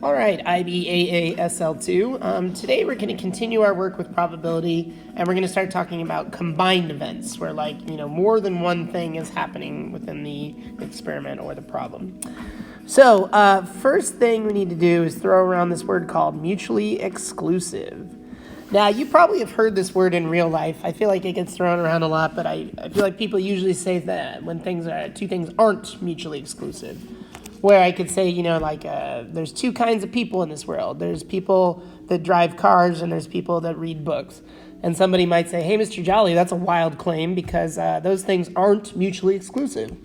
All right, IBAASL2. Today we're going to continue our work with probability, and we're going to start talking about combined events, where more than one thing is happening within the experiment or the problem. So first thing we need to do is throw around this word called mutually exclusive. Now, you probably have heard this word in real life. I feel like it gets thrown around a lot, but I feel like people usually say that when two things aren't mutually exclusive. Where I could say, there's two kinds of people in this world. There's people that drive cars and there's people that read books. And somebody might say, hey, Mr. Jolly, that's a wild claim because those things aren't mutually exclusive.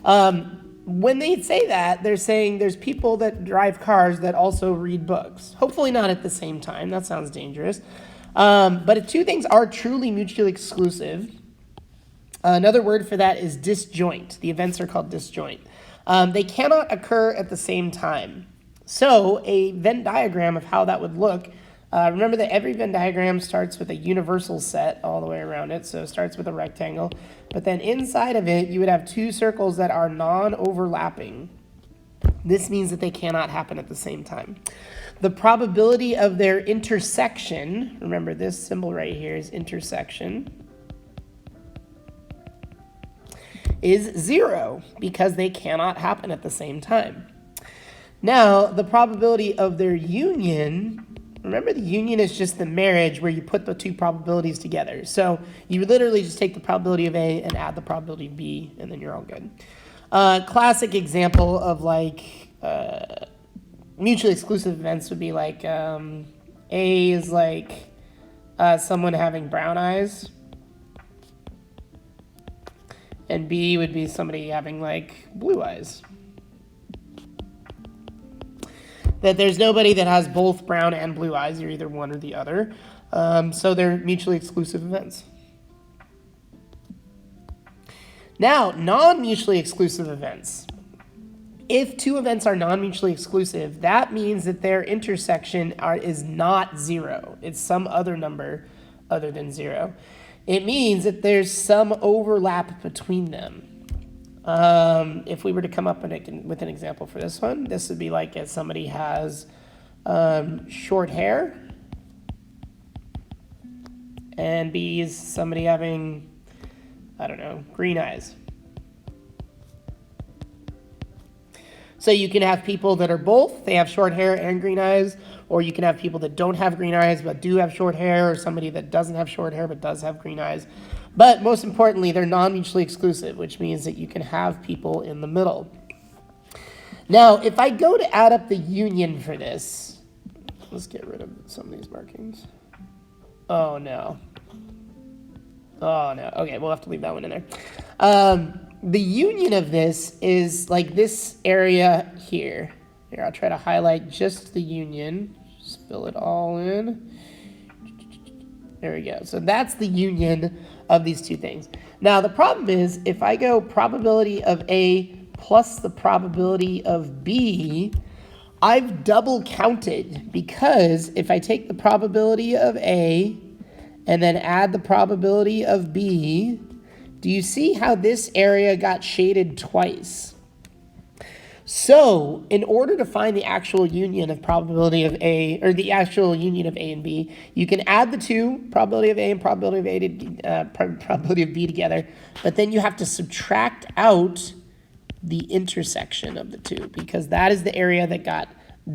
When they say that, they're saying there's people that drive cars that also read books. Hopefully not at the same time. That sounds dangerous. But if two things are truly mutually exclusive, another word for that is disjoint. The events are called disjoint. They cannot occur at the same time. So a Venn diagram of how that would look, remember that every Venn diagram starts with a universal set all the way around it. So it starts with a rectangle. But then inside of it, you would have two circles that are non-overlapping. This means that they cannot happen at the same time. The probability of their intersection, remember this symbol right here is intersection, is 0 because they cannot happen at the same time. Now, the probability of their union, remember the union is just the marriage where you put the two probabilities together. So you literally just take the probability of A and add the probability of B, and then you're all good. Classic example of mutually exclusive events would be A is someone having brown eyes, and B would be somebody having blue eyes. That there's nobody that has both brown and blue eyes. You're either one or the other. So they're mutually exclusive events. Now, non-mutually exclusive events. If two events are non-mutually exclusive, that means that their intersection is not 0. It's some other number other than 0. It means that there's some overlap between them. If we were to come up with an example for this one, this would be if somebody has short hair, and B is somebody having, green eyes. So you can have people that are both, they have short hair and green eyes, or you can have people that don't have green eyes but do have short hair, or somebody that doesn't have short hair but does have green eyes. But most importantly, they're non-mutually exclusive, which means that you can have people in the middle. Now, if I go to add up the union for this, let's get rid of some of these markings. Oh, no. Okay, we'll have to leave that one in there. The union of this is this area here. Here, I'll try to highlight just the union. Just fill it all in. There we go. So that's the union of these two things. Now, the problem is if I go probability of A plus the probability of B, I've double counted because if I take the probability of A and then add the probability of B, do you see how this area got shaded twice? So, in order to find the actual union of probability of A, or the actual union of A and B, you can add the two, probability of A and probability of B together, but then you have to subtract out the intersection of the two, because that is the area that got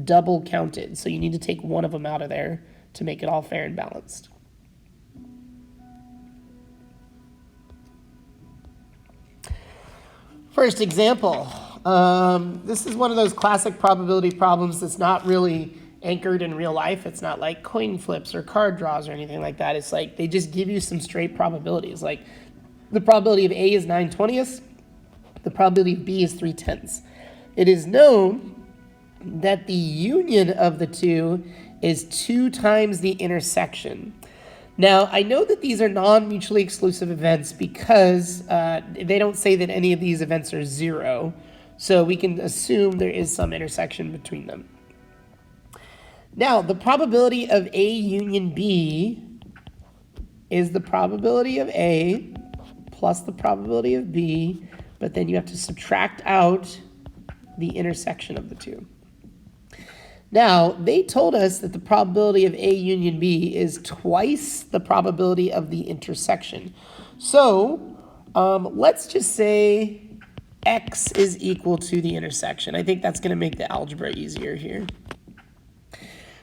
double counted. So you need to take one of them out of there to make it all fair and balanced. First example. This is one of those classic probability problems that's not really anchored in real life. It's not like coin flips or card draws or anything like that. It's they just give you some straight probabilities. The probability of A is 9/20ths. The probability of B is 3/10ths. It is known that the union of the two is 2 times the intersection. Now, I know that these are non-mutually exclusive events because they don't say that any of these events are 0. So we can assume there is some intersection between them. Now, the probability of A union B is the probability of A plus the probability of B, but then you have to subtract out the intersection of the two. Now, they told us that the probability of A union B is twice the probability of the intersection. So, let's just say X is equal to the intersection. I think that's going to make the algebra easier here.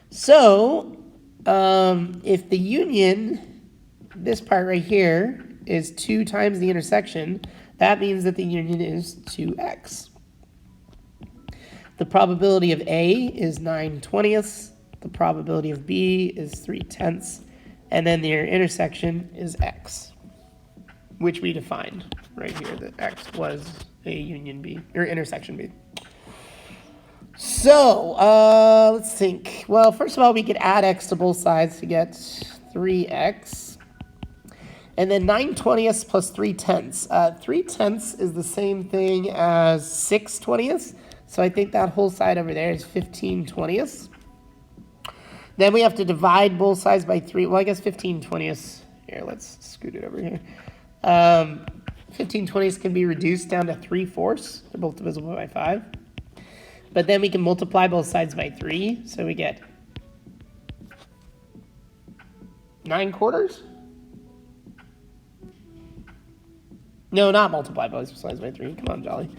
So, if the union, this part right here, is 2 times the intersection, that means that the union is 2x. The probability of A is 9/20, the probability of B is 3/10, and then their intersection is x, which we defined right here, that x was A union B, or intersection B. So, let's think. Well, first of all, we could add x to both sides to get 3x. And then 9/20 plus 3/10. 3/10 is the same thing as 6/20. So I think that whole side over there is 15/20. Then we have to divide both sides by 3. Well, I guess 15/20. Here, let's scoot it over here. 15/20 can be reduced down to 3/4. They're both divisible by 5. But then we can multiply both sides by 3. So we get 9/4. No, not multiply both sides by 3. Come on, Jolly.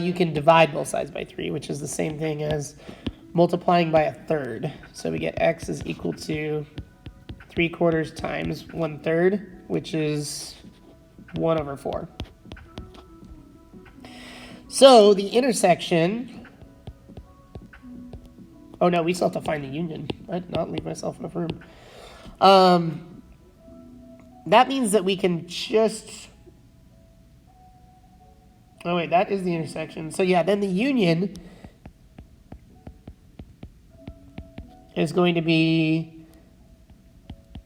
You can divide both sides by 3, which is the same thing as multiplying by 1/3. So we get x is equal to 3/4 times 1/3, which is 1/4. So the intersection, oh no, we still have to find the union. I did not leave myself enough room. That means that we can just, oh wait, that is the intersection. So yeah, then the union is going to be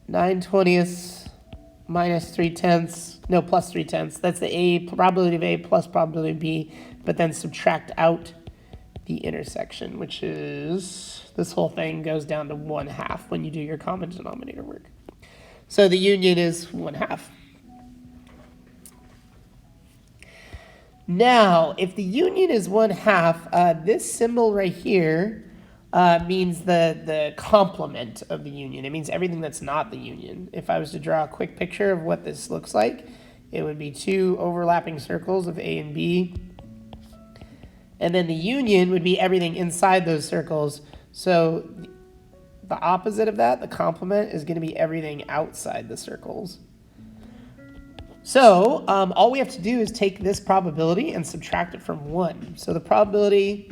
9/20 minus 3/10, no, plus 3/10. That's the A, probability of A plus probability of B, but then subtract out the intersection, which is, this whole thing goes down to 1/2 when you do your common denominator work. So the union is 1/2. Now, if the union is 1/2, this symbol right here means the complement of the union. It means everything that's not the union. If I was to draw a quick picture of what this looks like, it would be 2 overlapping circles of A and B. And then the union would be everything inside those circles. So the opposite of that, the complement, is going to be everything outside the circles. So all we have to do is take this probability and subtract it from 1. So the probability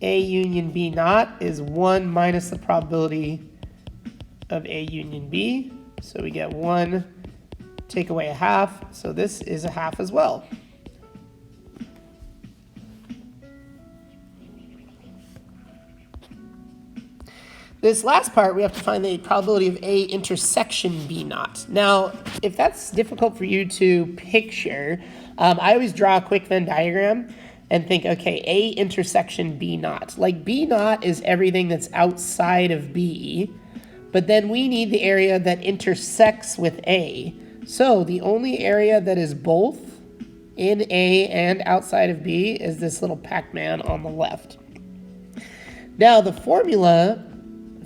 A union B naught is 1 minus the probability of A union B. So we get 1, take away 1/2. So this is 1/2 as well. This last part, we have to find the probability of A intersection B naught. Now, if that's difficult for you to picture, I always draw a quick Venn diagram and think, okay, A intersection B naught. Like B naught is everything that's outside of B, but then we need the area that intersects with A. So the only area that is both in A and outside of B is this little Pac-Man on the left. Now the formula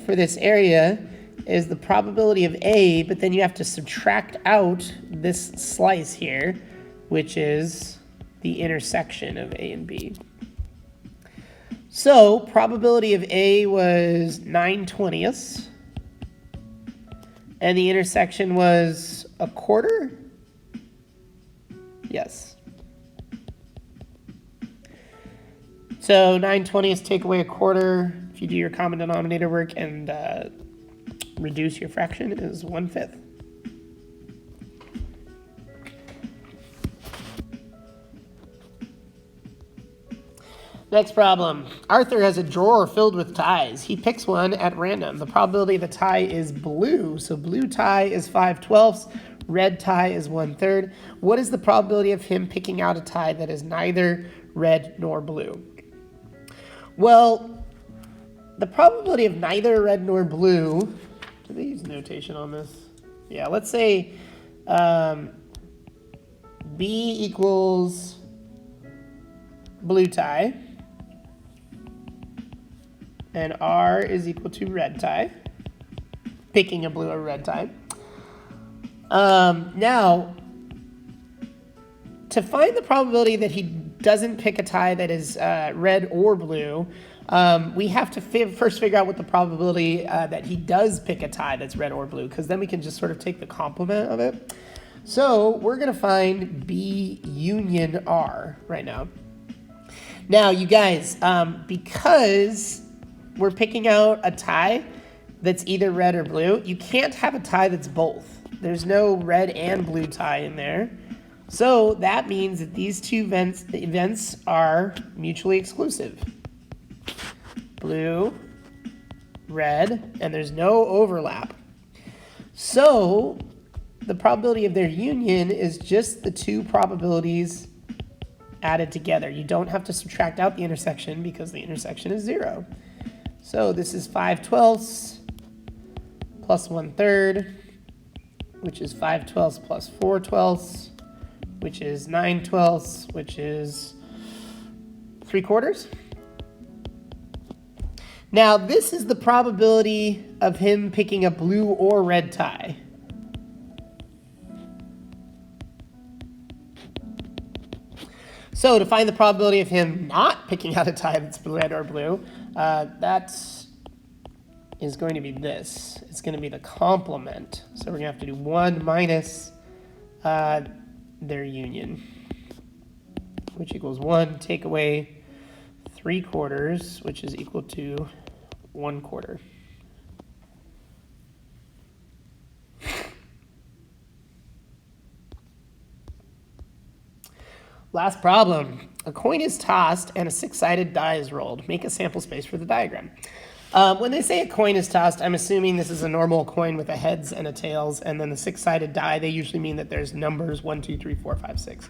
for this area is the probability of A, but then you have to subtract out this slice here, which is the intersection of A and B. So probability of A was 9/20, and the intersection was 1/4. Yes. So 9/20 take away 1/4. If you do your common denominator work and reduce your fraction, it is 1/5. Next problem. Arthur has a drawer filled with ties. He picks one at random. The probability of the tie is blue. So blue tie is 5/12. Red tie is 1/3. What is the probability of him picking out a tie that is neither red nor blue? Well, the probability of neither red nor blue, do they use notation on this? Yeah, let's say B equals blue tie. and R is equal to red tie. Picking a blue or red tie. Now, to find the probability that he doesn't pick a tie that is red or blue, we have to first figure out what the probability that he does pick a tie that's red or blue, because then we can just sort of take the complement of it. So we're going to find B union R right now. Now, you guys, because we're picking out a tie that's either red or blue, you can't have a tie that's both. There's no red and blue tie in there. So that means that these two events are mutually exclusive. Blue, red, and there's no overlap. So the probability of their union is just the two probabilities added together. You don't have to subtract out the intersection because the intersection is 0. So this is 5/12 plus 1/3, which is 5/12 plus 4/12, which is 9/12, which is 3/4. Now, this is the probability of him picking a blue or red tie. So to find the probability of him not picking out a tie that's red or blue, that is going to be this. It's going to be the complement. So we're going to have to do 1 minus their union, which equals 1, take away 3/4, which is equal to 1/4. Last problem. A coin is tossed and a 6-sided die is rolled. Make a sample space for the diagram. When they say a coin is tossed, I'm assuming this is a normal coin with a heads and a tails, and then the 6-sided die, they usually mean that there's numbers 1, 2, 3, 4, 5, 6.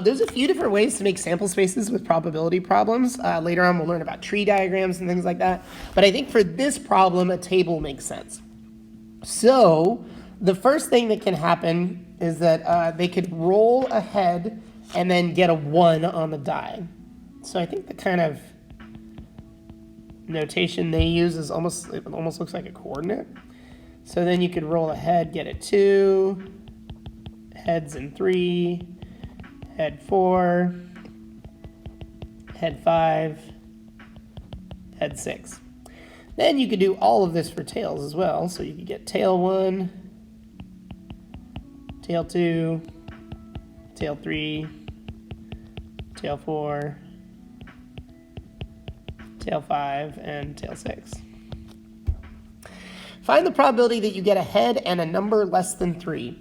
There's a few different ways to make sample spaces with probability problems. Later on, we'll learn about tree diagrams and things like that. But I think for this problem, a table makes sense. So the first thing that can happen is that they could roll a head and then get a 1 on the die. So I think the kind of notation they use is it almost looks like a coordinate. So then you could roll a head, get a 2, heads and 3, head 4, head 5, head 6. Then you could do all of this for tails as well. So you could get tail 1, tail 2, tail 3, tail 4, tail 5, and tail 6. Find the probability that you get a head and a number less than 3.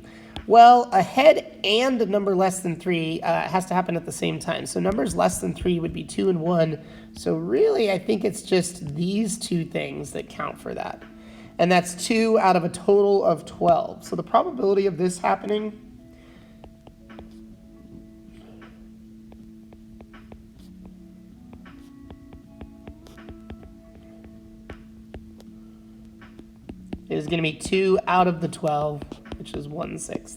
Well, a head and a number less than 3 has to happen at the same time. So numbers less than 3 would be 2 and 1. So really, I think it's just these two things that count for that. And that's 2 out of a total of 12. So the probability of this happening is going to be 2 out of the 12, which is 1/6.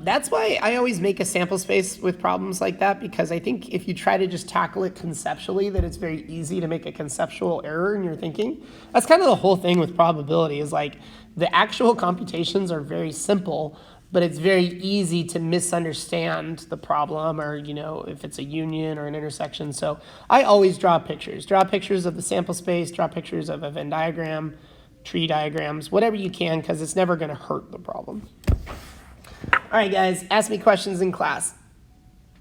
That's why I always make a sample space with problems like that, because I think if you try to just tackle it conceptually, that it's very easy to make a conceptual error in your thinking. That's kind of the whole thing with probability, is like the actual computations are very simple, but it's very easy to misunderstand the problem, or, if it's a union or an intersection. So I always draw pictures. Draw pictures of the sample space, draw pictures of a Venn diagram, tree diagrams, whatever you can, because it's never going to hurt the problem. All right, guys, ask me questions in class.